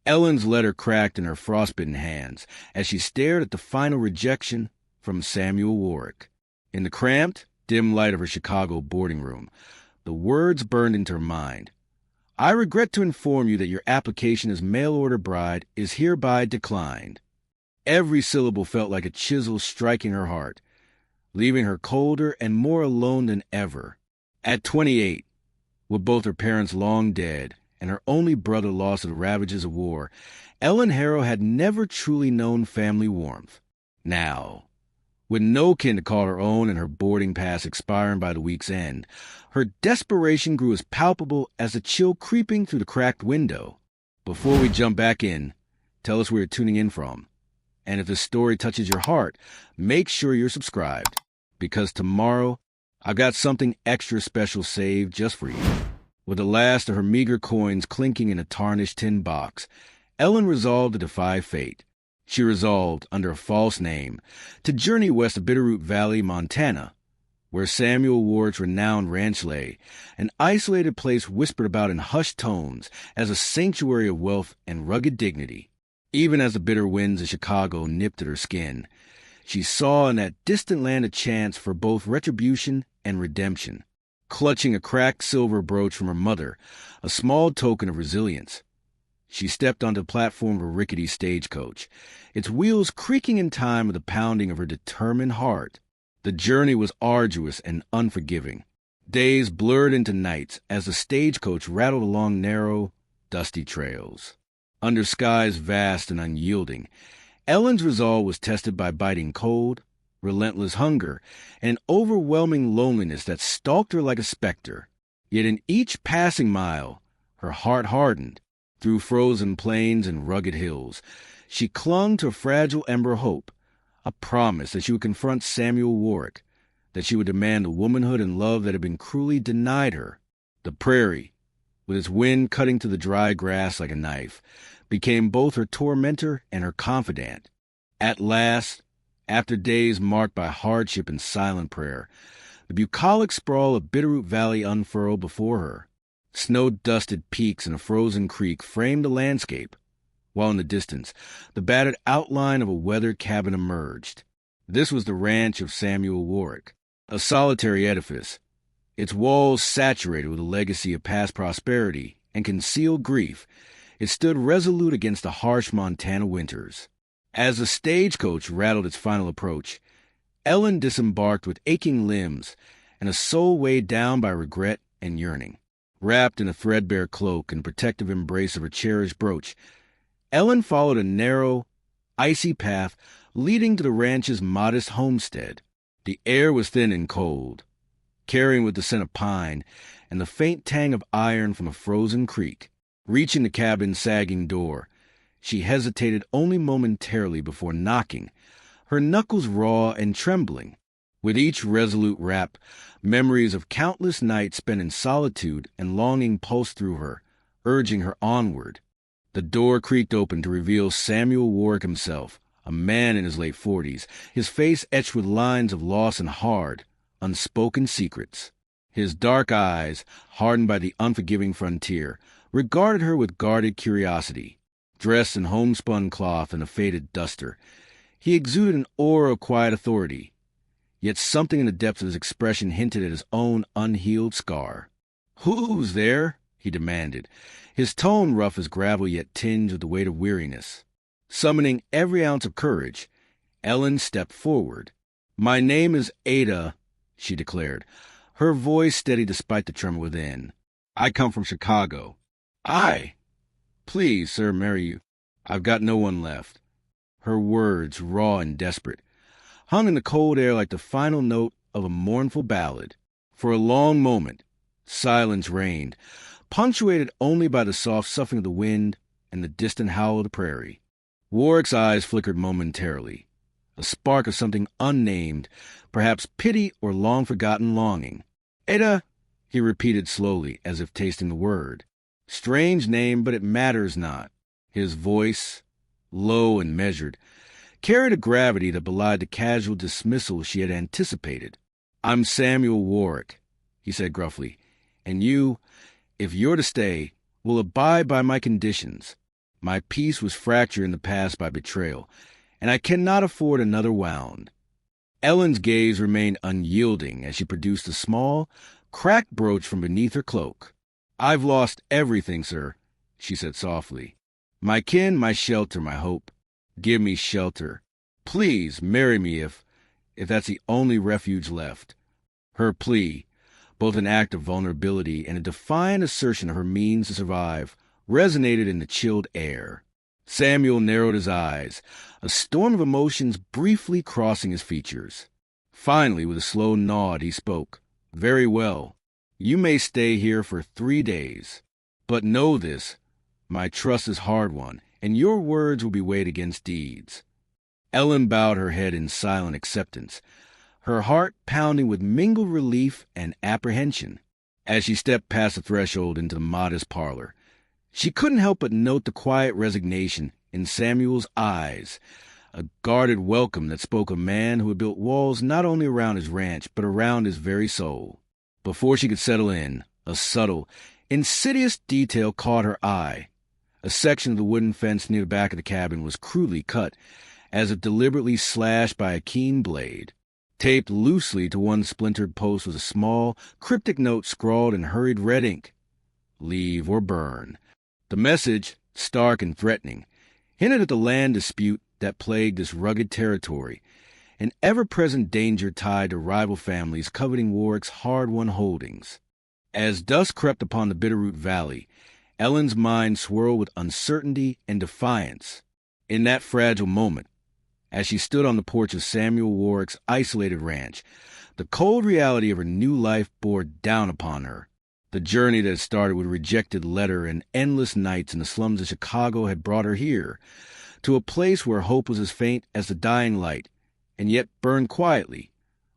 Ellen's letter cracked in her frostbitten hands as she stared at the final rejection from Samuel Warrick. In the cramped, dim light of her Chicago boarding room, the words burned into her mind. I regret to inform you that your application as mail-order bride is hereby declined. Every syllable felt like a chisel striking her heart, leaving her colder and more alone than ever. At 28, with both her parents long dead and her only brother lost to the ravages of war, Ellen Harrow had never truly known family warmth. Now, with no kin to call her own and her boarding pass expiring by the week's end, her desperation grew as palpable as the chill creeping through the cracked window. Before we jump back in, tell us where you're tuning in from. And if this story touches your heart, make sure you're subscribed, because tomorrow I've got something extra special saved just for you. With the last of her meager coins clinking in a tarnished tin box, Ellen resolved to defy fate. She resolved, under a false name, to journey west of Bitterroot Valley, Montana, where Samuel Warrick's renowned ranch lay, an isolated place whispered about in hushed tones as a sanctuary of wealth and rugged dignity. Even as the bitter winds of Chicago nipped at her skin, she saw in that distant land a chance for both retribution and redemption. Clutching a cracked silver brooch from her mother, a small token of resilience, she stepped onto the platform of a rickety stagecoach, its wheels creaking in time with the pounding of her determined heart. The journey was arduous and unforgiving. Days blurred into nights as the stagecoach rattled along narrow, dusty trails. Under skies vast and unyielding, Ellen's resolve was tested by biting cold, relentless hunger, and overwhelming loneliness that stalked her like a specter. Yet in each passing mile, her heart hardened. Through frozen plains and rugged hills, she clung to a fragile ember of hope, a promise that she would confront Samuel Warrick, that she would demand the womanhood and love that had been cruelly denied her. The prairie, with its wind cutting to the dry grass like a knife, became both her tormentor and her confidant. At last, after days marked by hardship and silent prayer, the bucolic sprawl of Bitterroot Valley unfurled before her. Snow-dusted peaks and a frozen creek framed the landscape, while in the distance, the battered outline of a weathered cabin emerged. This was the ranch of Samuel Warrick, a solitary edifice, its walls saturated with a legacy of past prosperity and concealed grief. It stood resolute against the harsh Montana winters. As the stagecoach rattled its final approach, Ellen disembarked with aching limbs and a soul weighed down by regret and yearning. Wrapped in a threadbare cloak and protective embrace of her cherished brooch, Ellen followed a narrow, icy path leading to the ranch's modest homestead. The air was thin and cold, carrying with the scent of pine and the faint tang of iron from a frozen creek. Reaching the cabin's sagging door, she hesitated only momentarily before knocking, her knuckles raw and trembling. With each resolute rap, memories of countless nights spent in solitude and longing pulsed through her, urging her onward. The door creaked open to reveal Samuel Warrick himself, a man in his late 40s, his face etched with lines of loss and hard, unspoken secrets. His dark eyes, hardened by the unforgiving frontier, regarded her with guarded curiosity. Dressed in homespun cloth and a faded duster, he exuded an aura of quiet authority, yet something in the depths of his expression hinted at his own unhealed scar. "Who's there?" he demanded, his tone rough as gravel yet tinged with the weight of weariness. Summoning every ounce of courage, Ellen stepped forward. "My name is Ada," she declared, her voice steady despite the tremor within. "I come from Chicago." "I? Please, sir, marry you. I've got no one left." Her words, raw and desperate, hung in the cold air like the final note of a mournful ballad. For a long moment, silence reigned, punctuated only by the soft soughing of the wind and the distant howl of the prairie. Warwick's eyes flickered momentarily, a spark of something unnamed, perhaps pity or long-forgotten longing. "Ada," he repeated slowly, as if tasting the word. "Strange name, but it matters not." His voice, low and measured, carried a gravity that belied the casual dismissal she had anticipated. "I'm Samuel Warrick," he said gruffly, "and you, if you're to stay, will abide by my conditions. My peace was fractured in the past by betrayal, and I cannot afford another wound. Ellen's gaze remained unyielding as she produced a small, cracked brooch from beneath her cloak. "I've lost everything, sir," she said softly. "My kin, my shelter, my hope. Give me shelter. Please marry me if that's the only refuge left." Her plea, both an act of vulnerability and a defiant assertion of her means to survive, resonated in the chilled air. Samuel narrowed his eyes, a storm of emotions briefly crossing his features. Finally, with a slow nod, he spoke. "Very well. You may stay here for 3 days. But know this, my trust is hard-won, and your words will be weighed against deeds." Ellen bowed her head in silent acceptance, her heart pounding with mingled relief and apprehension. As she stepped past the threshold into the modest parlor, she couldn't help but note the quiet resignation in Samuel's eyes, a guarded welcome that spoke of a man who had built walls not only around his ranch, but around his very soul. Before she could settle in, a subtle, insidious detail caught her eye. A section of the wooden fence near the back of the cabin was crudely cut, as if deliberately slashed by a keen blade. Taped loosely to one splintered post was a small, cryptic note scrawled in hurried red ink. "Leave or burn." The message, stark and threatening, hinted at the land dispute that plagued this rugged territory, an ever-present danger tied to rival families coveting Warrick's hard-won holdings. As dusk crept upon the Bitterroot Valley, Ellen's mind swirled with uncertainty and defiance. In that fragile moment, as she stood on the porch of Samuel Warrick's isolated ranch, the cold reality of her new life bore down upon her. The journey that had started with a rejected letter and endless nights in the slums of Chicago had brought her here, to a place where hope was as faint as the dying light, and yet burned quietly,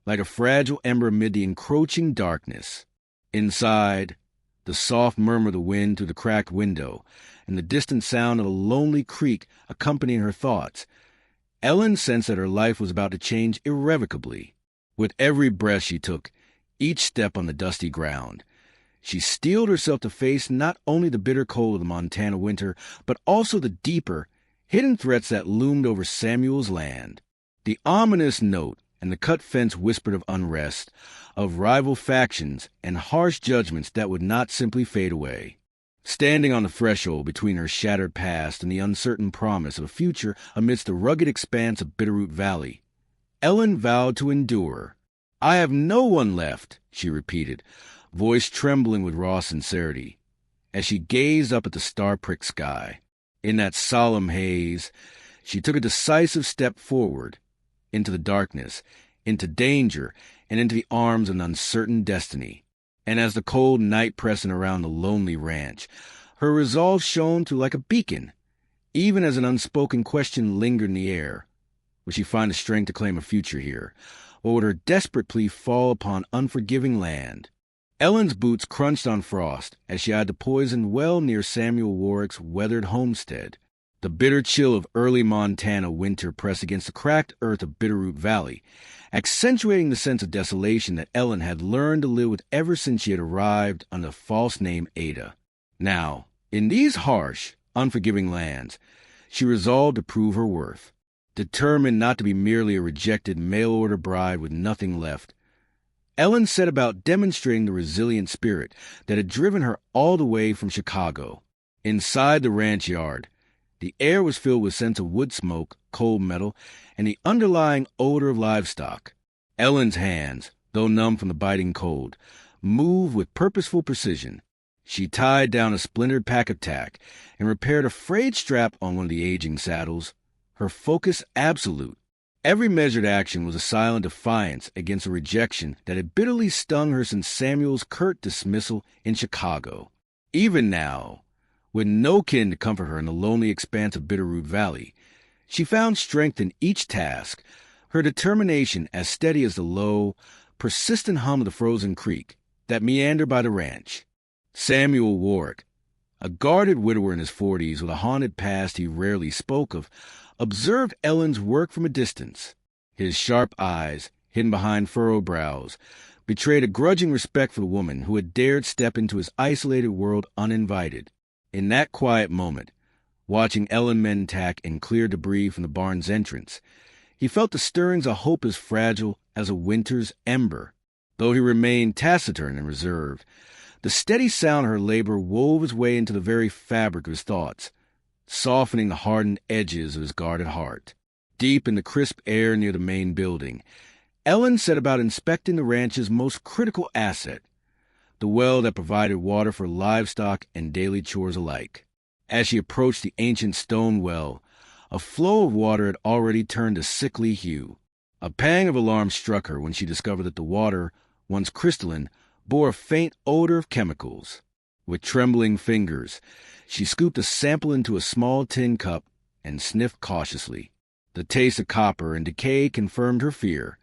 like a fragile ember amid the encroaching darkness. Inside, the soft murmur of the wind through the cracked window, and the distant sound of a lonely creek accompanying her thoughts, Ellen sensed that her life was about to change irrevocably. With every breath she took, each step on the dusty ground, she steeled herself to face not only the bitter cold of the Montana winter, but also the deeper, hidden threats that loomed over Samuel's land. The ominous note and the cut fence whispered of unrest, of rival factions and harsh judgments that would not simply fade away. Standing on the threshold between her shattered past and the uncertain promise of a future amidst the rugged expanse of Bitterroot Valley, Ellen vowed to endure. "I have no one left," she repeated, voice trembling with raw sincerity, as she gazed up at the star-pricked sky. In that solemn haze, she took a decisive step forward, into the darkness, into danger, and into the arms of an uncertain destiny. And as the cold night pressed in around the lonely ranch, her resolve shone through like a beacon, even as an unspoken question lingered in the air. Would she find the strength to claim a future here, or would her desperate plea fall upon unforgiving land? Ellen's boots crunched on frost as she eyed the poisoned well near Samuel Warrick's weathered homestead. The bitter chill of early Montana winter pressed against the cracked earth of Bitterroot Valley, accentuating the sense of desolation that Ellen had learned to live with ever since she had arrived under the false name Ada. Now, in these harsh, unforgiving lands, she resolved to prove her worth. Determined not to be merely a rejected mail-order bride with nothing left, Ellen set about demonstrating the resilient spirit that had driven her all the way from Chicago. Inside the ranch yard, the air was filled with scents of wood smoke, cold metal, and the underlying odor of livestock. Ellen's hands, though numb from the biting cold, moved with purposeful precision. She tied down a splintered pack of tack and repaired a frayed strap on one of the aging saddles, her focus absolute. Every measured action was a silent defiance against a rejection that had bitterly stung her since Samuel's curt dismissal in Chicago. Even now, with no kin to comfort her in the lonely expanse of Bitterroot Valley, she found strength in each task, her determination as steady as the low, persistent hum of the frozen creek that meandered by the ranch. Samuel Warrick, a guarded widower in his 40s with a haunted past he rarely spoke of, observed Ellen's work from a distance. His sharp eyes, hidden behind furrowed brows, betrayed a grudging respect for the woman who had dared step into his isolated world uninvited. In that quiet moment, Watching Ellen mend tack and clear debris from the barn's entrance, he felt the stirrings of hope as fragile as a winter's ember. Though he remained taciturn and reserved, the steady sound of her labor wove its way into the very fabric of his thoughts, softening the hardened edges of his guarded heart. Deep in the crisp air near the main building, Ellen set about inspecting the ranch's most critical asset, the well that provided water for livestock and daily chores alike. As she approached the ancient stone well, a flow of water had already turned a sickly hue. A pang of alarm struck her when she discovered that the water, once crystalline, bore a faint odor of chemicals. With trembling fingers, she scooped a sample into a small tin cup and sniffed cautiously. The taste of copper and decay confirmed her fear.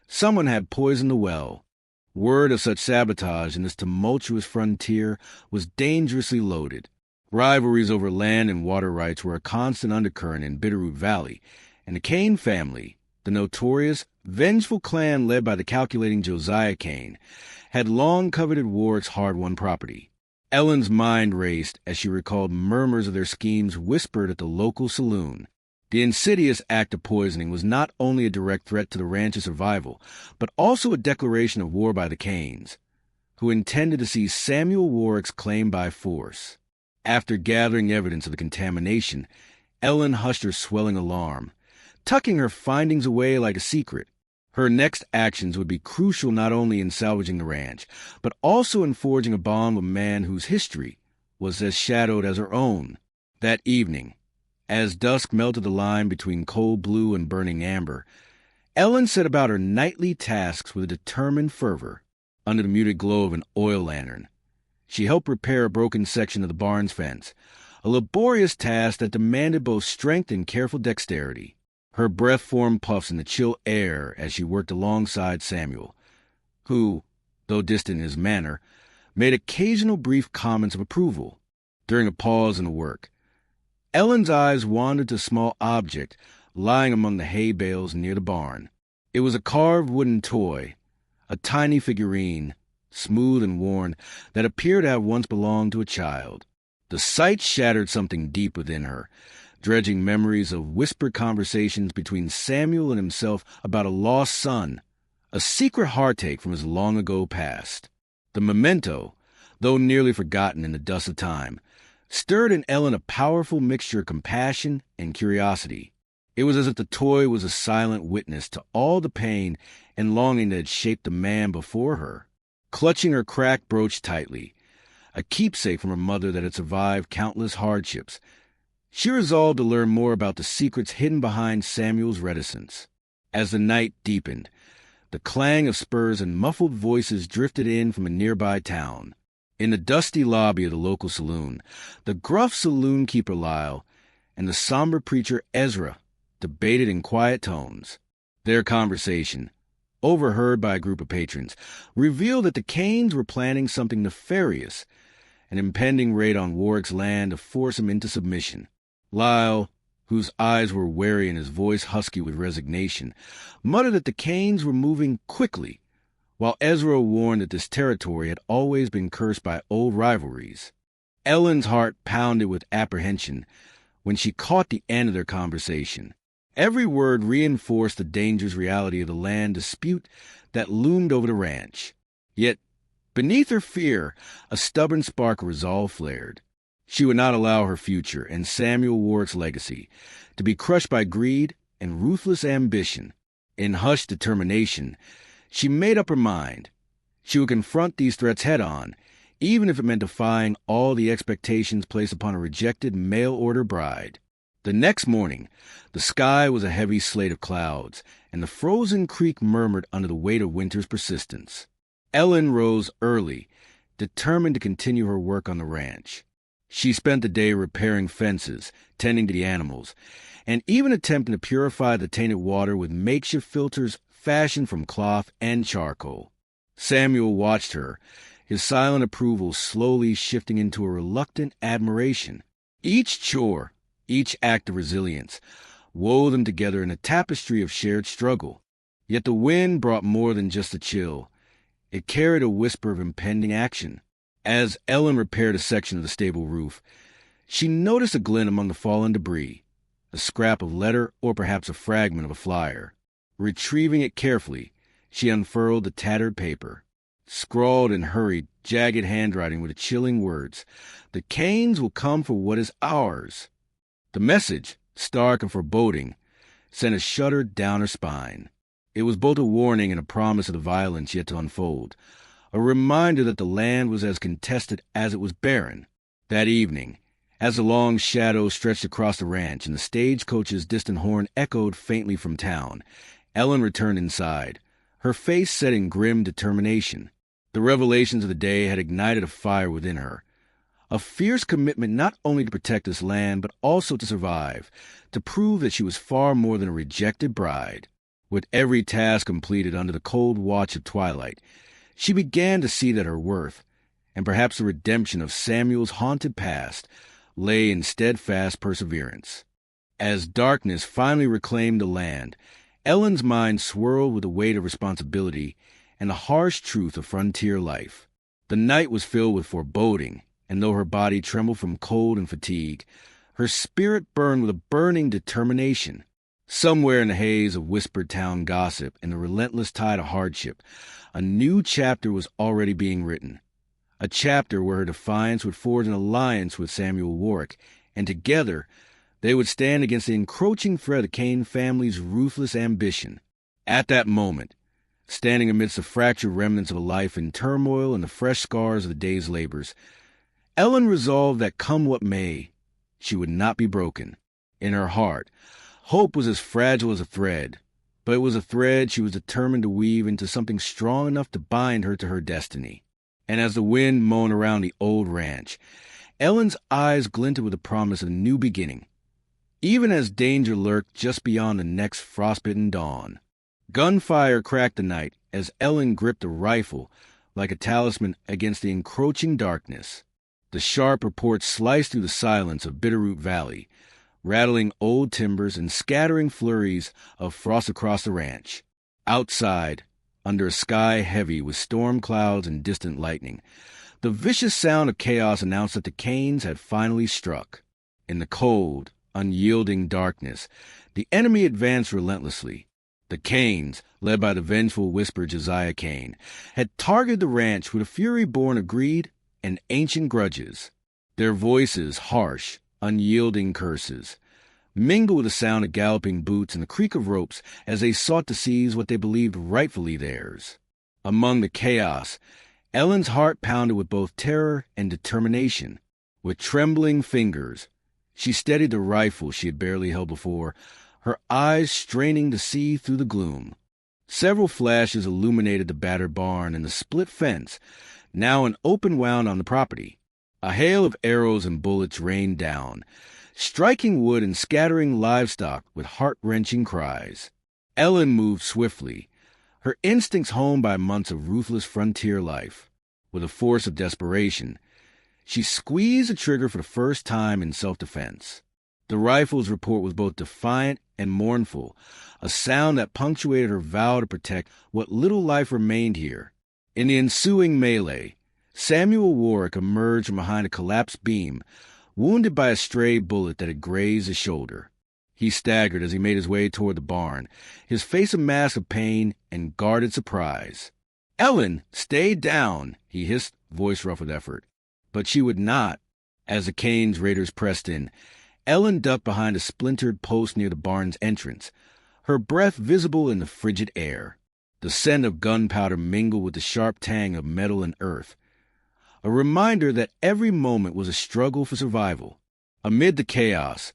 Someone had poisoned the well. Word of such sabotage in this tumultuous frontier was dangerously loaded. Rivalries over land and water rights were a constant undercurrent in Bitterroot Valley, and the Kane family, the notorious, vengeful clan led by the calculating Josiah Kane, had long coveted Warrick's hard-won property. Ellen's mind raced as she recalled murmurs of their schemes whispered at the local saloon. The insidious act of poisoning was not only a direct threat to the ranch's survival, but also a declaration of war by the Kanes, who intended to seize Samuel Warrick's claim by force. After gathering evidence of the contamination, Ellen hushed her swelling alarm, tucking her findings away like a secret. Her next actions would be crucial not only in salvaging the ranch, but also in forging a bond with a man whose history was as shadowed as her own. That evening, as dusk melted the line between cold blue and burning amber, Ellen set about her nightly tasks with a determined fervor. Under the muted glow of an oil lantern, she helped repair a broken section of the barn's fence, a laborious task that demanded both strength and careful dexterity. Her breath formed puffs in the chill air as she worked alongside Samuel, who, though distant in his manner, made occasional brief comments of approval. During a pause in the work, Ellen's eyes wandered to a small object lying among the hay bales near the barn. It was a carved wooden toy, a tiny figurine, smooth and worn, that appeared to have once belonged to a child. The sight shattered something deep within her, dredging memories of whispered conversations between Samuel and himself about a lost son, a secret heartache from his long-ago past. The memento, though nearly forgotten in the dust of time, stirred in Ellen a powerful mixture of compassion and curiosity. It was as if the toy was a silent witness to all the pain and longing that had shaped the man before her. Clutching her cracked brooch tightly, a keepsake from her mother that had survived countless hardships, she resolved to learn more about the secrets hidden behind Samuel's reticence. As the night deepened, the clang of spurs and muffled voices drifted in from a nearby town. In the dusty lobby of the local saloon, the gruff saloon keeper Lyle and the somber preacher Ezra debated in quiet tones. Their conversation, overheard by a group of patrons, revealed that the Kanes were planning something nefarious, an impending raid on Warrick's land to force him into submission. Lyle, whose eyes were wary and his voice husky with resignation, muttered that the Kanes were moving quickly, while Ezra warned that this territory had always been cursed by old rivalries. Ellen's heart pounded with apprehension when she caught the end of their conversation. Every word reinforced the dangerous reality of the land dispute that loomed over the ranch. Yet, beneath her fear, a stubborn spark of resolve flared. She would not allow her future and Samuel Warrick's legacy to be crushed by greed and ruthless ambition. In hushed determination, she made up her mind. She would confront these threats head-on, even if it meant defying all the expectations placed upon a rejected mail-order bride. The next morning, the sky was a heavy slate of clouds, and the frozen creek murmured under the weight of winter's persistence. Ellen rose early, determined to continue her work on the ranch. She spent the day repairing fences, tending to the animals, and even attempting to purify the tainted water with makeshift filters fashioned from cloth and charcoal. Samuel watched her, his silent approval slowly shifting into a reluctant admiration. Each chore, each act of resilience, wove them together in a tapestry of shared struggle. Yet the wind brought more than just a chill. It carried a whisper of impending action. As Ellen repaired a section of the stable roof, She noticed a glint among the fallen debris, a scrap of letter or perhaps a fragment of a flyer. Retrieving it carefully, she unfurled the tattered paper. Scrawled in hurried, jagged handwriting were the chilling words, "The Canes will come for what is ours." The message, stark and foreboding, sent a shudder down her spine. It was both a warning and a promise of the violence yet to unfold, a reminder that the land was as contested as it was barren. That evening, as the long shadow stretched across the ranch and the stagecoach's distant horn echoed faintly from town, Ellen returned inside, her face set in grim determination. The revelations of the day had ignited a fire within her, a fierce commitment not only to protect this land, but also to survive, to prove that she was far more than a rejected bride. With every task completed under the cold watch of twilight, she began to see that her worth, and perhaps the redemption of Samuel's haunted past, lay in steadfast perseverance. As darkness finally reclaimed the land, Ellen's mind swirled with the weight of responsibility and the harsh truth of frontier life. The night was filled with foreboding, and though her body trembled from cold and fatigue, her spirit burned with a burning determination. Somewhere in the haze of whispered town gossip and the relentless tide of hardship, a new chapter was already being written. A chapter where her defiance would forge an alliance with Samuel Warrick, and together they would stand against the encroaching threat of the Kane family's ruthless ambition. At that moment, standing amidst the fractured remnants of a life in turmoil and the fresh scars of the day's labors, Ellen resolved that come what may, she would not be broken. In her heart, hope was as fragile as a thread, but it was a thread she was determined to weave into something strong enough to bind her to her destiny. And as the wind moaned around the old ranch, Ellen's eyes glinted with the promise of a new beginning, even as danger lurked just beyond the next frostbitten dawn. Gunfire cracked the night as Ellen gripped a rifle like a talisman against the encroaching darkness. The sharp reports sliced through the silence of Bitterroot Valley, rattling old timbers and scattering flurries of frost across the ranch. Outside, under a sky heavy with storm clouds and distant lightning, the vicious sound of chaos announced that the Canes had finally struck. In the cold, unyielding darkness, the enemy advanced relentlessly. The Canes, led by the vengeful whisper Josiah Kane, had targeted the ranch with a fury born of greed and ancient grudges. Their voices, harsh, unyielding curses, mingled with the sound of galloping boots and the creak of ropes as they sought to seize what they believed rightfully theirs. Among the chaos, Ellen's heart pounded with both terror and determination. With trembling fingers, she steadied the rifle she had barely held before, her eyes straining to see through the gloom. Several flashes illuminated the battered barn and the split fence, now an open wound on the property. A hail of arrows and bullets rained down, striking wood and scattering livestock with heart-wrenching cries. Ellen moved swiftly, her instincts honed by months of ruthless frontier life. With a force of desperation, she squeezed the trigger for the first time in self-defense. The rifle's report was both defiant and mournful, a sound that punctuated her vow to protect what little life remained here. In the ensuing melee, Samuel Warrick emerged from behind a collapsed beam, wounded by a stray bullet that had grazed his shoulder. He staggered as he made his way toward the barn, his face a mask of pain and guarded surprise. "Ellen, stay down," he hissed, voice rough with effort. But she would not. As the Cane's raiders pressed in, Ellen ducked behind a splintered post near the barn's entrance, her breath visible in the frigid air. The scent of gunpowder mingled with the sharp tang of metal and earth, a reminder that every moment was a struggle for survival. Amid the chaos,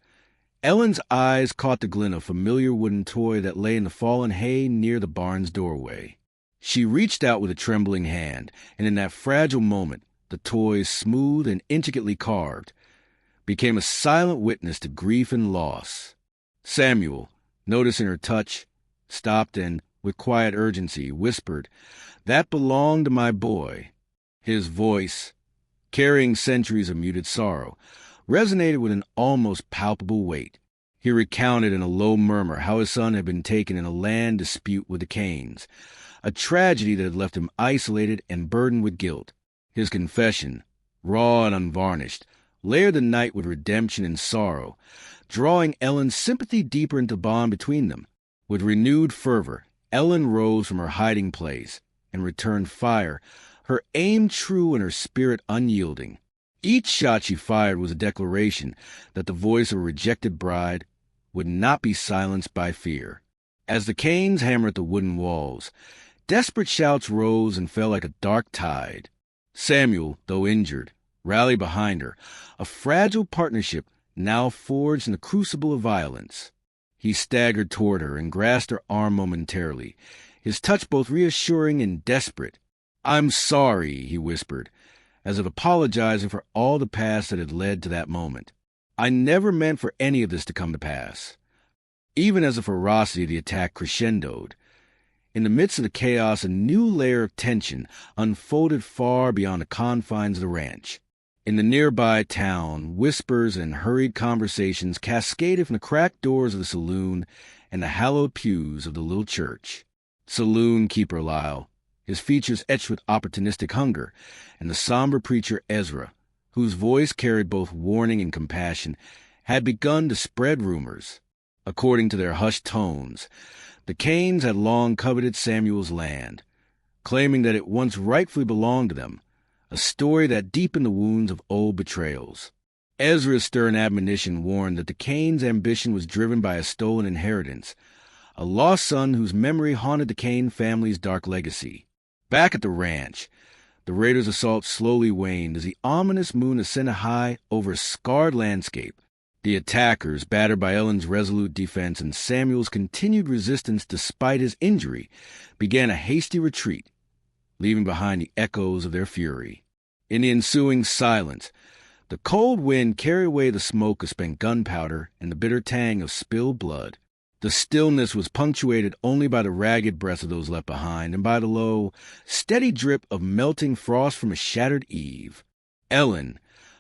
Ellen's eyes caught the glint of a familiar wooden toy that lay in the fallen hay near the barn's doorway. She reached out with a trembling hand, and in that fragile moment, the toy, smooth and intricately carved, became a silent witness to grief and loss. Samuel, noticing her touch, stopped and, with quiet urgency, whispered, "That belonged to my boy." His voice, carrying centuries of muted sorrow, resonated with an almost palpable weight. He recounted in a low murmur how his son had been taken in a land dispute with the Canes, a tragedy that had left him isolated and burdened with guilt. His confession, raw and unvarnished, layer the night with redemption and sorrow, drawing Ellen's sympathy deeper into the bond between them. With renewed fervor, Ellen rose from her hiding place and returned fire, her aim true and her spirit unyielding. Each shot she fired was a declaration that the voice of a rejected bride would not be silenced by fear. As the canes hammered at the wooden walls, desperate shouts rose and fell like a dark tide. Samuel, though injured, rallied behind her, a fragile partnership now forged in the crucible of violence. He staggered toward her and grasped her arm momentarily, his touch both reassuring and desperate. "I'm sorry," he whispered, as if apologizing for all the past that had led to that moment. "I never meant for any of this to come to pass." Even as the ferocity of the attack crescendoed, in the midst of the chaos, a new layer of tension unfolded far beyond the confines of the ranch. In the nearby town, whispers and hurried conversations cascaded from the cracked doors of the saloon and the hallowed pews of the little church. Saloon keeper Lyle, his features etched with opportunistic hunger, and the somber preacher Ezra, whose voice carried both warning and compassion, had begun to spread rumors. According to their hushed tones, the Canes had long coveted Samuel's land, claiming that it once rightfully belonged to them, a story that deepened the wounds of old betrayals. Ezra's stern admonition warned that the Canes' ambition was driven by a stolen inheritance, a lost son whose memory haunted the Cane family's dark legacy. Back at the ranch, the raiders' assault slowly waned as the ominous moon ascended high over a scarred landscape. The attackers, battered by Ellen's resolute defense and Samuel's continued resistance despite his injury, began a hasty retreat, leaving behind the echoes of their fury. In the ensuing silence, the cold wind carried away the smoke of spent gunpowder and the bitter tang of spilled blood. The stillness was punctuated only by the ragged breaths of those left behind and by the low, steady drip of melting frost from a shattered eave. Ellen,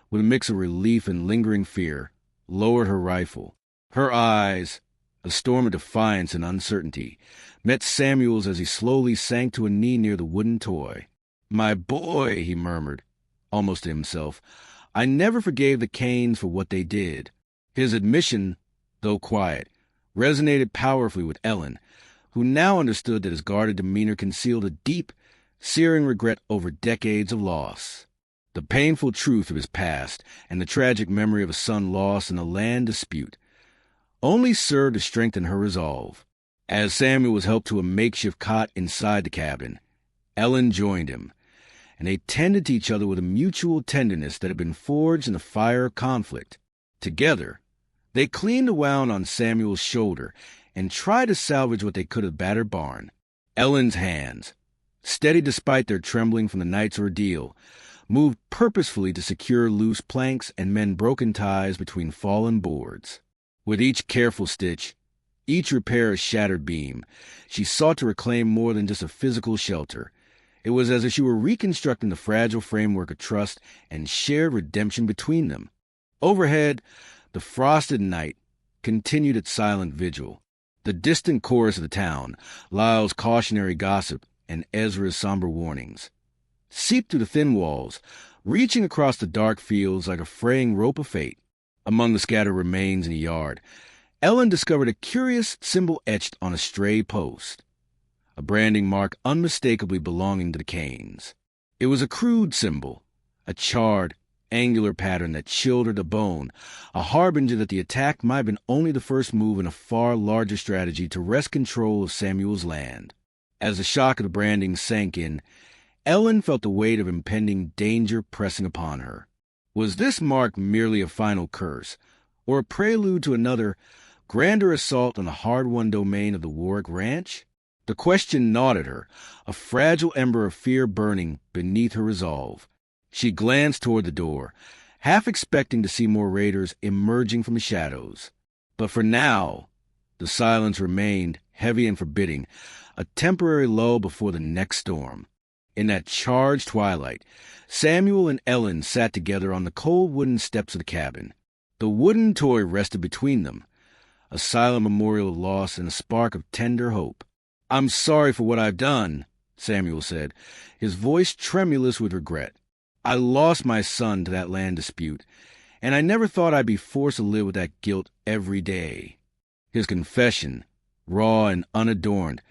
with a mix of relief and lingering fear, lowered her rifle. Her eyes, a storm of defiance and uncertainty, met Samuel's as he slowly sank to a knee near the wooden toy. "My boy," he murmured, almost to himself, "I never forgave the Canes for what they did." His admission, though quiet, resonated powerfully with Ellen, who now understood that his guarded demeanor concealed a deep, searing regret over decades of loss. The painful truth of his past and the tragic memory of a son lost in a land dispute only served to strengthen her resolve. As Samuel was helped to a makeshift cot inside the cabin, Ellen joined him, and they tended to each other with a mutual tenderness that had been forged in the fire of conflict. Together, they cleaned the wound on Samuel's shoulder and tried to salvage what they could of the battered barn. Ellen's hands, steady despite their trembling from the night's ordeal, moved purposefully to secure loose planks and mend broken ties between fallen boards. With each careful stitch, each repair of shattered beam, she sought to reclaim more than just a physical shelter. It was as if she were reconstructing the fragile framework of trust and shared redemption between them. Overhead, the frosted night continued its silent vigil. The distant chorus of the town, Lyle's cautionary gossip, and Ezra's somber warnings, seeped through the thin walls, reaching across the dark fields like a fraying rope of fate. Among the scattered remains in the yard, Ellen discovered a curious symbol etched on a stray post, a branding mark unmistakably belonging to the Canes. It was a crude symbol, a charred, angular pattern that chilled her to bone, a harbinger that the attack might have been only the first move in a far larger strategy to wrest control of Samuel's land. As the shock of the branding sank in, Ellen felt the weight of impending danger pressing upon her. Was this mark merely a final curse, or a prelude to another, grander assault on the hard-won domain of the Warrick Ranch? The question gnawed at her, a fragile ember of fear burning beneath her resolve. She glanced toward the door, half expecting to see more raiders emerging from the shadows. But for now, the silence remained heavy and forbidding, a temporary lull before the next storm. In that charged twilight, Samuel and Ellen sat together on the cold wooden steps of the cabin. The wooden toy rested between them, a silent memorial of loss and a spark of tender hope. "I'm sorry for what I've done," Samuel said, his voice tremulous with regret. "I lost my son to that land dispute, and I never thought I'd be forced to live with that guilt every day. His confession, raw and unadorned,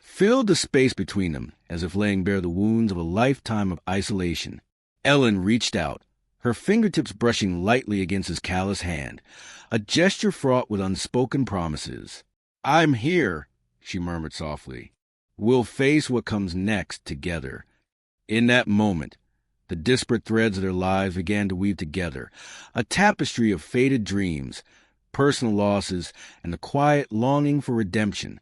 filled the space between them as if laying bare the wounds of a lifetime of isolation. Ellen reached out, her fingertips brushing lightly against his callous hand, a gesture fraught with unspoken promises. "I'm here," she murmured softly. "We'll face what comes next together." In that moment, the disparate threads of their lives began to weave together, a tapestry of faded dreams, personal losses, and the quiet longing for redemption.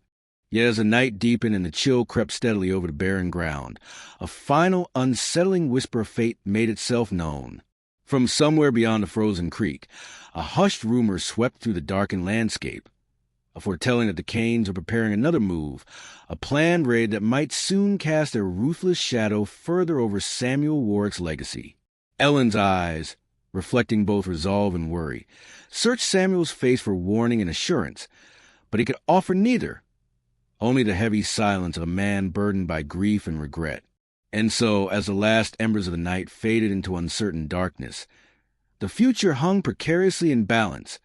Yet as the night deepened and the chill crept steadily over the barren ground, a final unsettling whisper of fate made itself known. From somewhere beyond the frozen creek, a hushed rumor swept through the darkened landscape, a foretelling that the Kanes were preparing another move, a planned raid that might soon cast their ruthless shadow further over Samuel Warrick's legacy. Ellen's eyes, reflecting both resolve and worry, searched Samuel's face for warning and assurance, but he could offer neither, only the heavy silence of a man burdened by grief and regret. And so, as the last embers of the night faded into uncertain darkness, the future hung precariously in balance,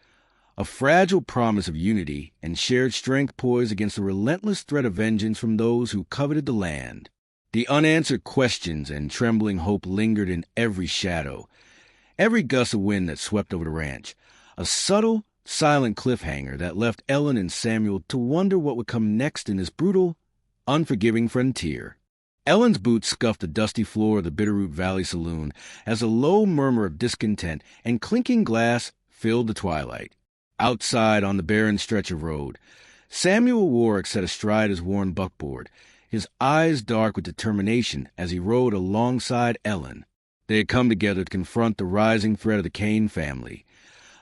a fragile promise of unity and shared strength poised against the relentless threat of vengeance from those who coveted the land. The unanswered questions and trembling hope lingered in every shadow, every gust of wind that swept over the ranch, a subtle, silent cliffhanger that left Ellen and Samuel to wonder what would come next in this brutal, unforgiving frontier. Ellen's boots scuffed the dusty floor of the Bitterroot Valley Saloon as a low murmur of discontent and clinking glass filled the twilight. Outside on the barren stretch of road, Samuel Warrick sat astride his worn buckboard, his eyes dark with determination as he rode alongside Ellen. They had come together to confront the rising threat of the Kane family,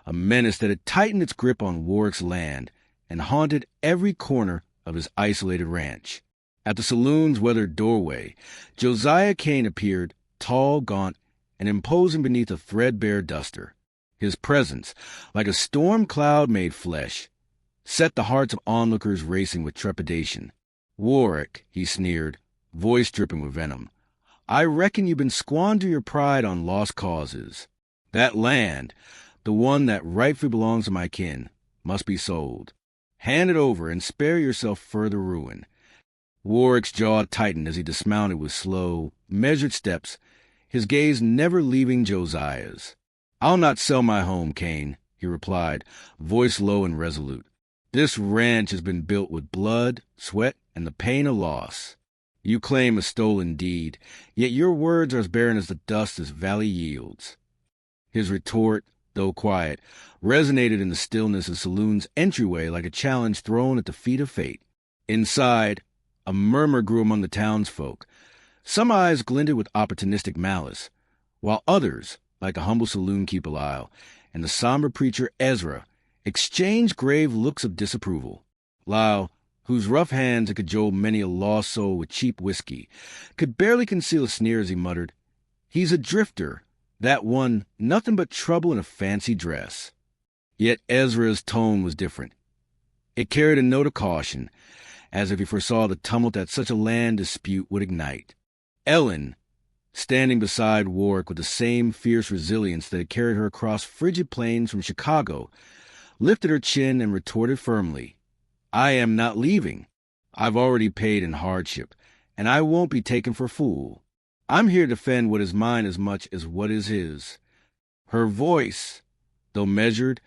a menace that had tightened its grip on Warrick's land and haunted every corner of his isolated ranch. At the saloon's weathered doorway, Josiah Kane appeared, tall, gaunt, and imposing beneath a threadbare duster. His presence, like a storm cloud made flesh, set the hearts of onlookers racing with trepidation. "Warrick," he sneered, voice dripping with venom, "I reckon you've been squandering your pride on lost causes. That land, the one that rightfully belongs to my kin, must be sold. Hand it over and spare yourself further ruin." Warwick's jaw tightened as he dismounted with slow, measured steps, his gaze never leaving Josiah's. "I'll not sell my home, Kane," he replied, voice low and resolute. "This ranch has been built with blood, sweat, and the pain of loss. You claim a stolen deed, yet your words are as barren as the dust this valley yields." His retort, though quiet, resonated in the stillness of the saloon's entryway like a challenge thrown at the feet of fate. Inside, a murmur grew among the townsfolk. Some eyes glinted with opportunistic malice, while others, like a humble saloon-keeper Lyle and the somber preacher Ezra, exchanged grave looks of disapproval. Lyle, whose rough hands had cajoled many a lost soul with cheap whiskey, could barely conceal a sneer as he muttered, "He's a drifter, that one, nothing but trouble in a fancy dress." Yet Ezra's tone was different. It carried a note of caution, as if he foresaw the tumult that such a land dispute would ignite. Ellen, standing beside Warrick with the same fierce resilience that had carried her across frigid plains from Chicago, lifted her chin and retorted firmly, "I am not leaving. I've already paid in hardship, and I won't be taken for a fool. I'm here to defend what is mine as much as what is his." Her voice, though measured,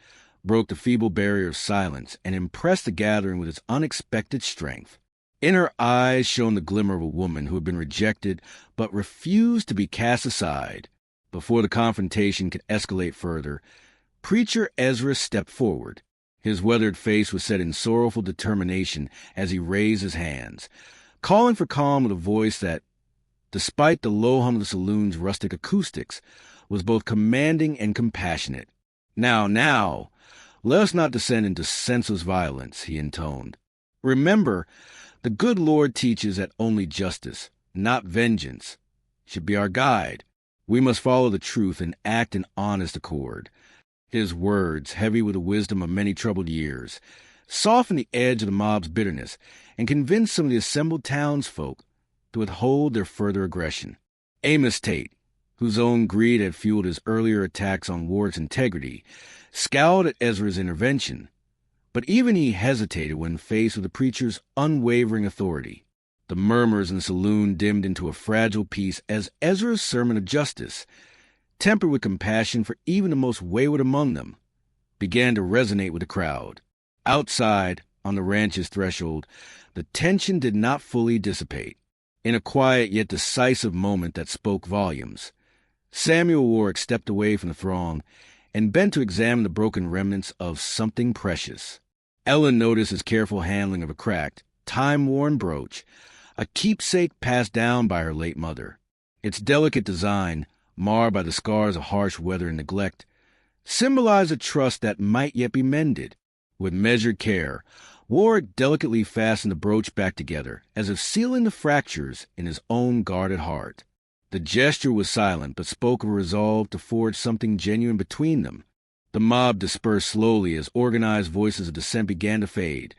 broke the feeble barrier of silence and impressed the gathering with its unexpected strength. In her eyes shone the glimmer of a woman who had been rejected but refused to be cast aside. Before the confrontation could escalate further, Preacher Ezra stepped forward. His weathered face was set in sorrowful determination as he raised his hands, calling for calm with a voice that, despite the low hum of the saloon's rustic acoustics, was both commanding and compassionate. Now, let us not descend into senseless violence," he intoned. "Remember, the good Lord teaches that only justice, not vengeance, should be our guide. We must follow the truth and act in honest accord." His words, heavy with the wisdom of many troubled years, softened the edge of the mob's bitterness and convinced some of the assembled townsfolk to withhold their further aggression. Amos Tate, whose own greed had fueled his earlier attacks on Warrick's integrity, scowled at Ezra's intervention. But even he hesitated when faced with the preacher's unwavering authority. The murmurs in the saloon dimmed into a fragile peace as Ezra's sermon of justice, tempered with compassion for even the most wayward among them, began to resonate with the crowd. Outside, on the ranch's threshold, the tension did not fully dissipate. In a quiet yet decisive moment that spoke volumes, Samuel Warrick stepped away from the throng and bent to examine the broken remnants of something precious. Ellen noticed his careful handling of a cracked, time-worn brooch, a keepsake passed down by her late mother. Its delicate design, marred by the scars of harsh weather and neglect, symbolized a trust that might yet be mended. With measured care, Warrick delicately fastened the brooch back together, as if sealing the fractures in his own guarded heart. The gesture was silent, but spoke of a resolve to forge something genuine between them. The mob dispersed slowly as organized voices of dissent began to fade,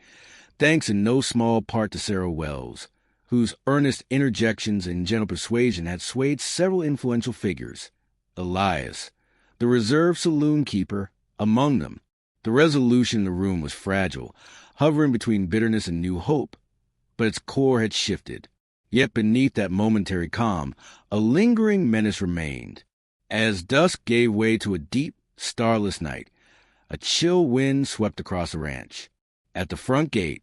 thanks in no small part to Sarah Wells, whose earnest interjections and gentle persuasion had swayed several influential figures. Elias, the reserved saloon keeper, among them. The resolution in the room was fragile, hovering between bitterness and new hope, but its core had shifted. Yet beneath that momentary calm, a lingering menace remained. As dusk gave way to a deep, starless night, a chill wind swept across the ranch. At the front gate,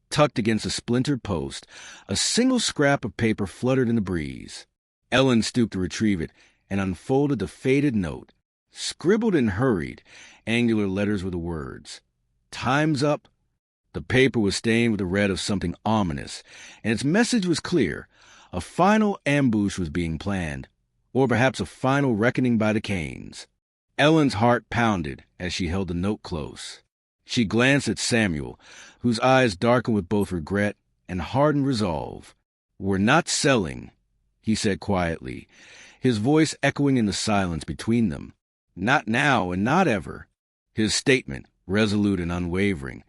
tucked against a splintered post, a single scrap of paper fluttered in the breeze. Ellen stooped to retrieve it and unfolded the faded note. Scribbled in hurried, angular letters were the words, "Time's up." The paper was stained with the red of something ominous, and its message was clear. A final ambush was being planned, or perhaps a final reckoning by the Canes. Ellen's heart pounded as she held the note close. She glanced at Samuel, whose eyes darkened with both regret and hardened resolve. "We're not selling," he said quietly, his voice echoing in the silence between them. "Not now and not ever." His statement, resolute and unwavering,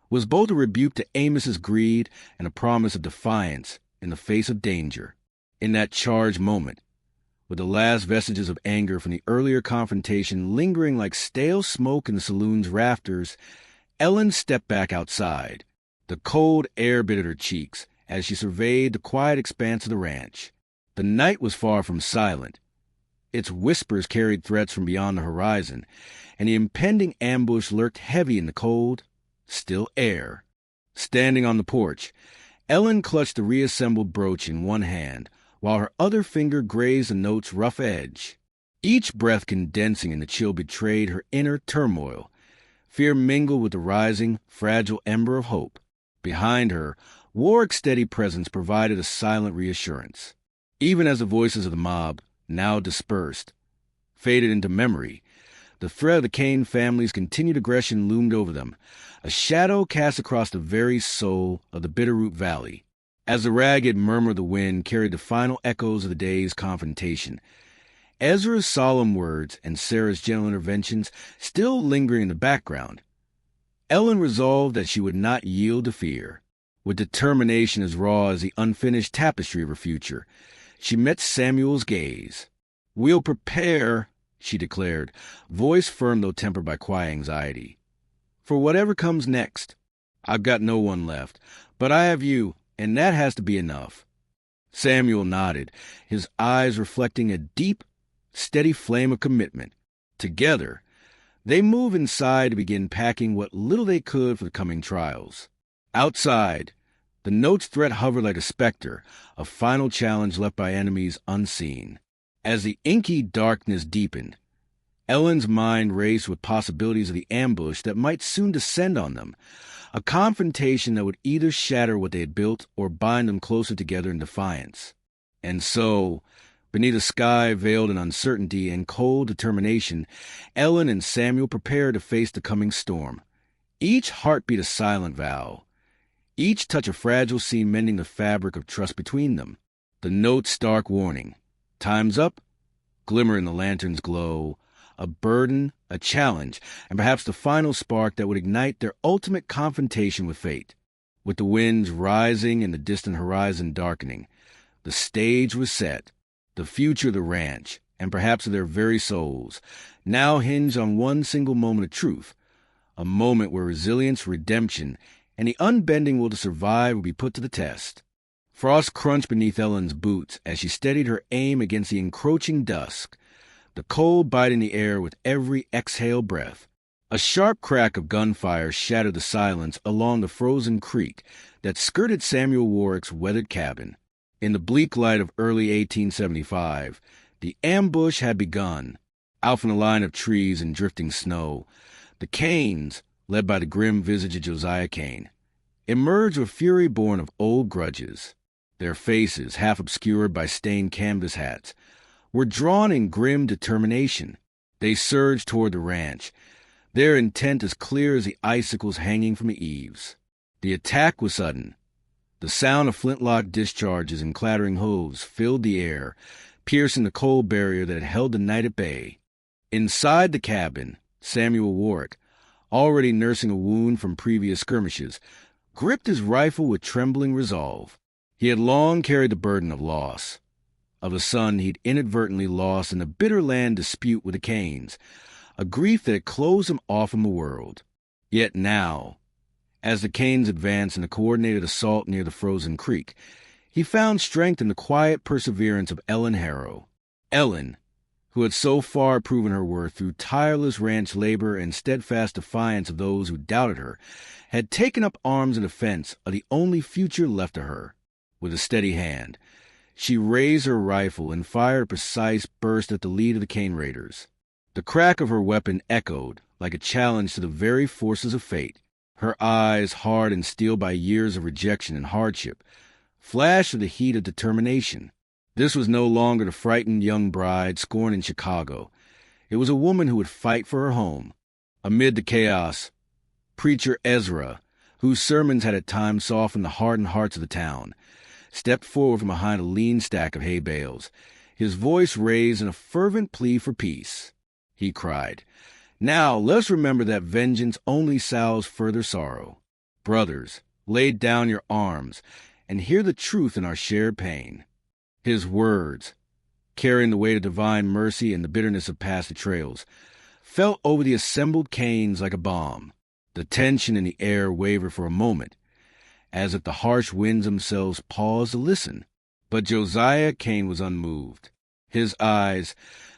was both a rebuke to Amos's greed and a promise of defiance in the face of danger. In that charged moment, with the last vestiges of anger from the earlier confrontation lingering like stale smoke in the saloon's rafters, Ellen stepped back outside. The cold air bitted her cheeks as she surveyed the quiet expanse of the ranch. The night was far from silent. Its whispers carried threats from beyond the horizon, and the impending ambush lurked heavy in the cold, still air. Standing on the porch, Ellen clutched the reassembled brooch in one hand, while her other finger grazed the note's rough edge. Each breath condensing in the chill betrayed her inner turmoil. Fear mingled with the rising, fragile ember of hope. Behind her, Warwick's steady presence provided a silent reassurance. Even as the voices of the mob, now dispersed, faded into memory, the threat of the Kane family's continued aggression loomed over them, a shadow cast across the very soul of the Bitterroot Valley. As the ragged murmur of the wind carried the final echoes of the day's confrontation, Ezra's solemn words and Sarah's gentle interventions still lingering in the background, Ellen resolved that she would not yield to fear. With determination as raw as the unfinished tapestry of her future, she met Samuel's gaze. "We'll prepare," she declared, voice firm though tempered by quiet anxiety, "for whatever comes next. I've got no one left, but I have you, and that has to be enough." Samuel nodded, his eyes reflecting a deep, steady flame of commitment. Together, they moved inside to begin packing what little they could for the coming trials. Outside, the note's threat hovered like a specter, a final challenge left by enemies unseen. As the inky darkness deepened, Ellen's mind raced with possibilities of the ambush that might soon descend on them, a confrontation that would either shatter what they had built or bind them closer together in defiance. And so, beneath a sky veiled in uncertainty and cold determination, Ellen and Samuel prepared to face the coming storm. Each heartbeat a silent vow, each touch a fragile seam mending the fabric of trust between them. The note's stark warning, "Time's up," glimmer in the lantern's glow, a burden, a challenge, and perhaps the final spark that would ignite their ultimate confrontation with fate. With the winds rising and the distant horizon darkening, the stage was set. The future of the ranch, and perhaps of their very souls, now hinged on one single moment of truth, a moment where resilience, redemption, and the unbending will to survive would be put to the test. Frost crunched beneath Ellen's boots as she steadied her aim against the encroaching dusk, the cold biting the air with every exhale breath. A sharp crack of gunfire shattered the silence along the frozen creek that skirted Samuel Warrick's weathered cabin. In the bleak light of early 1875, the ambush had begun. Out from the line of trees and drifting snow, the Canes, led by the grim visage of Josiah Kane, emerged with fury born of old grudges. Their faces, half obscured by stained canvas hats, were drawn in grim determination. They surged toward the ranch, their intent as clear as the icicles hanging from the eaves. The attack was sudden. The sound of flintlock discharges and clattering hooves filled the air, piercing the cold barrier that had held the night at bay. Inside the cabin, Samuel Warrick, already nursing a wound from previous skirmishes, gripped his rifle with trembling resolve. He had long carried the burden of loss, of a son he'd inadvertently lost in a bitter land dispute with the Canes, a grief that had closed him off from the world. Yet now, as the Canes advanced in a coordinated assault near the frozen creek, he found strength in the quiet perseverance of Ellen Harrow. Ellen, who had so far proven her worth through tireless ranch labor and steadfast defiance of those who doubted her, had taken up arms in defense of the only future left to her. With a steady hand, she raised her rifle and fired a precise burst at the lead of the Cane Raiders. The crack of her weapon echoed like a challenge to the very forces of fate. Her eyes, hard and steeled by years of rejection and hardship, flashed with the heat of determination. This was no longer the frightened young bride scorned in Chicago. It was a woman who would fight for her home. Amid the chaos, preacher Ezra, whose sermons had at times softened the hardened hearts of the town, stepped forward from behind a lean stack of hay bales, his voice raised in a fervent plea for peace. He cried, "Now let's remember that vengeance only sows further sorrow. Brothers, lay down your arms and hear the truth in our shared pain." His words, carrying the weight of divine mercy and the bitterness of past betrayals, fell over the assembled Canes like a bomb. The tension in the air wavered for a moment, as if the harsh winds themselves paused to listen. But Josiah Kane was unmoved, his eyes,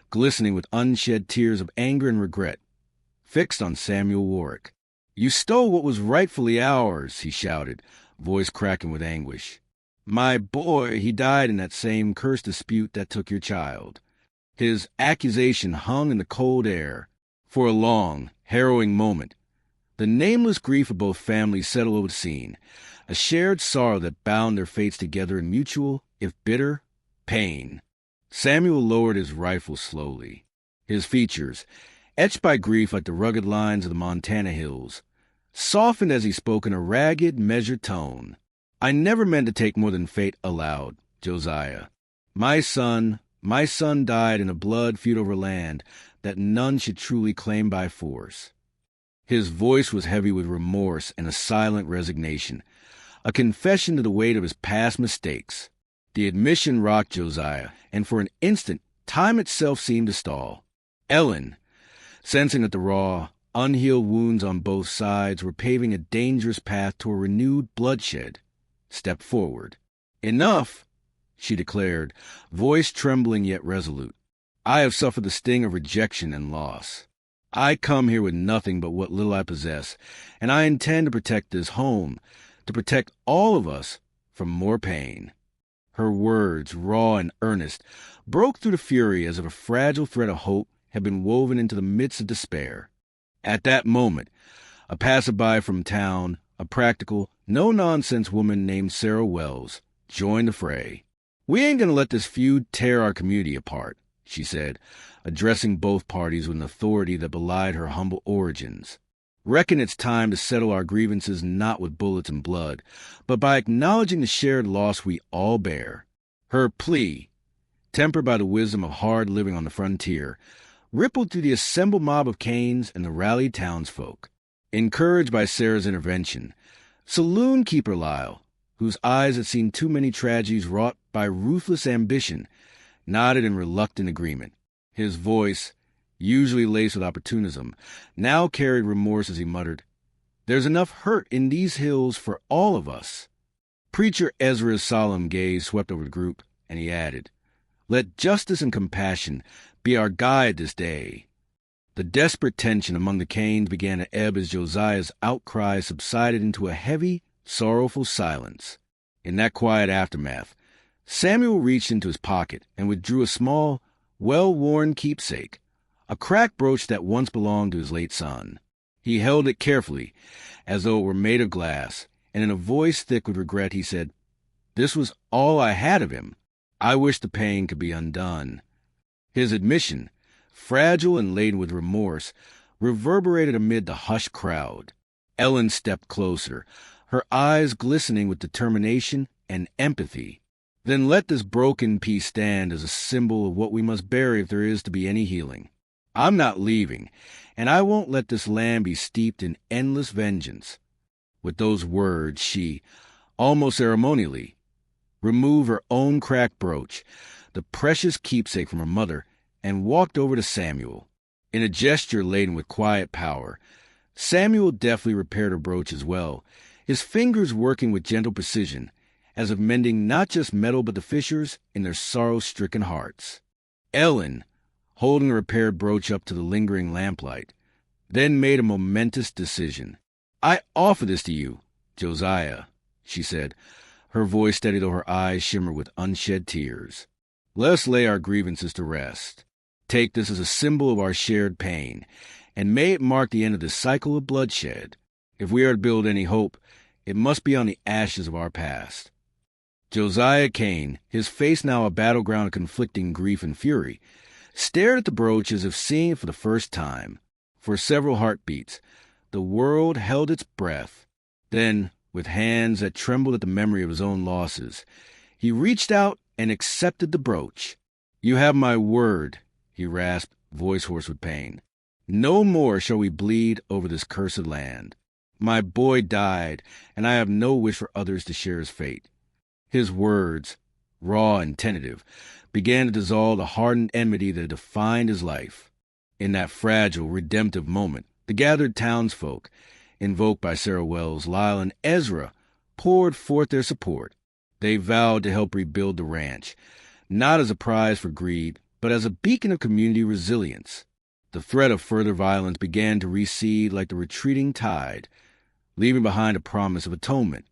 glistening with unshed tears of anger and regret, fixed on Samuel Warrick. "You stole what was rightfully ours," he shouted, voice cracking with anguish. "My boy, he died in that same cursed dispute that took your child." His accusation hung in the cold air. For a long, harrowing moment, the nameless grief of both families settled over the scene, a shared sorrow that bound their fates together in mutual, if bitter, pain. Samuel lowered his rifle slowly. His features, etched by grief like the rugged lines of the Montana hills, softened as he spoke in a ragged, measured tone. "I never meant to take more than fate allowed, Josiah. My son died in a blood feud over land that none should truly claim by force." His voice was heavy with remorse and a silent resignation, a confession to the weight of his past mistakes. The admission rocked Josiah, and for an instant, time itself seemed to stall. Ellen, sensing that the raw, unhealed wounds on both sides were paving a dangerous path toward renewed bloodshed, stepped forward. "Enough," she declared, voice trembling yet resolute. "I have suffered the sting of rejection and loss. I come here with nothing but what little I possess, and I intend to protect this home, to protect all of us from more pain." Her words, raw and earnest, broke through the fury as if a fragile thread of hope had been woven into the midst of despair. At that moment, a passerby from town, a practical, no-nonsense woman named Sarah Wells, joined the fray. "We ain't going to let this feud tear our community apart," she said, addressing both parties with an authority that belied her humble origins. "Reckon it's time to settle our grievances not with bullets and blood, but by acknowledging the shared loss we all bear." Her plea, tempered by the wisdom of hard living on the frontier, rippled through the assembled mob of Canes and the rallied townsfolk. Encouraged by Sarah's intervention, saloon keeper Lyle, whose eyes had seen too many tragedies wrought by ruthless ambition, nodded in reluctant agreement. His voice, usually laced with opportunism, now carried remorse as he muttered, "There's enough hurt in these hills for all of us." Preacher Ezra's solemn gaze swept over the group, and he added, "Let justice and compassion be our guide this day." The desperate tension among the Canes began to ebb as Josiah's outcry subsided into a heavy, sorrowful silence. In that quiet aftermath, Samuel reached into his pocket and withdrew a small, well-worn keepsake, a cracked brooch that once belonged to his late son. He held it carefully, as though it were made of glass, and in a voice thick with regret he said, "This was all I had of him. I wish the pain could be undone." His admission, fragile and laden with remorse, reverberated amid the hushed crowd. Ellen stepped closer, her eyes glistening with determination and empathy. "Then let this broken piece stand as a symbol of what we must bury if there is to be any healing. I'm not leaving, and I won't let this land be steeped in endless vengeance." With those words, she, almost ceremonially, removed her own cracked brooch, the precious keepsake from her mother, and walked over to Samuel. In a gesture laden with quiet power, Samuel deftly repaired her brooch as well, his fingers working with gentle precision, as if mending not just metal but the fissures in their sorrow-stricken hearts. Ellen, holding the repaired brooch up to the lingering lamplight, then made a momentous decision. "I offer this to you, Josiah," she said, her voice steady though her eyes shimmered with unshed tears. "Let us lay our grievances to rest. Take this as a symbol of our shared pain, and may it mark the end of this cycle of bloodshed. If we are to build any hope, it must be on the ashes of our past." Josiah Kane, his face now a battleground of conflicting grief and fury, stared at the brooch as if seeing it for the first time. For several heartbeats, the world held its breath. Then, with hands that trembled at the memory of his own losses, he reached out and accepted the brooch. "You have my word," he rasped, voice hoarse with pain. "No more shall we bleed over this cursed land. My boy died, and I have no wish for others to share his fate." His words, raw and tentative, began to dissolve the hardened enmity that had defined his life. In that fragile, redemptive moment, the gathered townsfolk, invoked by Sarah Wells, Lyle, and Ezra, poured forth their support. They vowed to help rebuild the ranch, not as a prize for greed, but as a beacon of community resilience. The threat of further violence began to recede like the retreating tide, leaving behind a promise of atonement.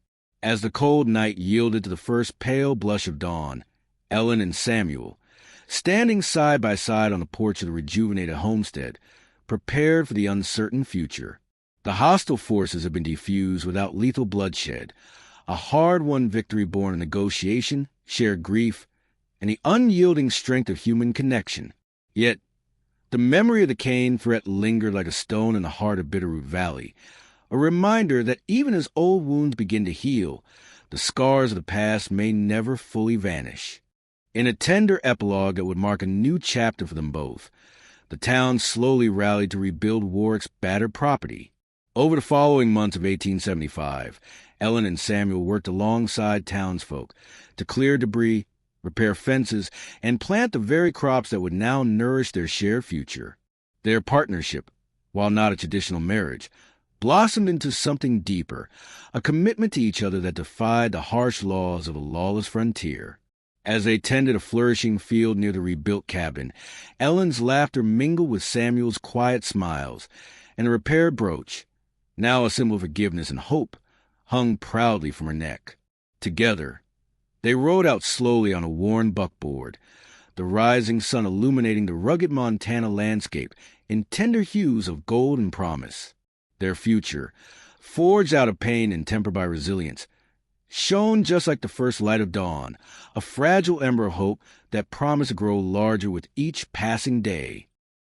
As the cold night yielded to the first pale blush of dawn, Ellen and Samuel, standing side by side on the porch of the rejuvenated homestead, prepared for the uncertain future. The hostile forces had been defused without lethal bloodshed, a hard-won victory born of negotiation, shared grief, and the unyielding strength of human connection. Yet, the memory of the Kane threat lingered like a stone in the heart of Bitterroot Valley, a reminder that even as old wounds begin to heal, the scars of the past may never fully vanish. In a tender epilogue that would mark a new chapter for them both, the town slowly rallied to rebuild Warrick's battered property. Over the following months of 1875, Ellen and Samuel worked alongside townsfolk to clear debris, repair fences, and plant the very crops that would now nourish their shared future. Their partnership, while not a traditional marriage, blossomed into something deeper, a commitment to each other that defied the harsh laws of a lawless frontier. As they tended a flourishing field near the rebuilt cabin, Ellen's laughter mingled with Samuel's quiet smiles, and the repaired brooch, now a symbol of forgiveness and hope, hung proudly from her neck. Together, they rode out slowly on a worn buckboard, the rising sun illuminating the rugged Montana landscape in tender hues of gold and promise. Their future, forged out of pain and tempered by resilience, shone just like the first light of dawn, a fragile ember of hope that promised to grow larger with each passing day.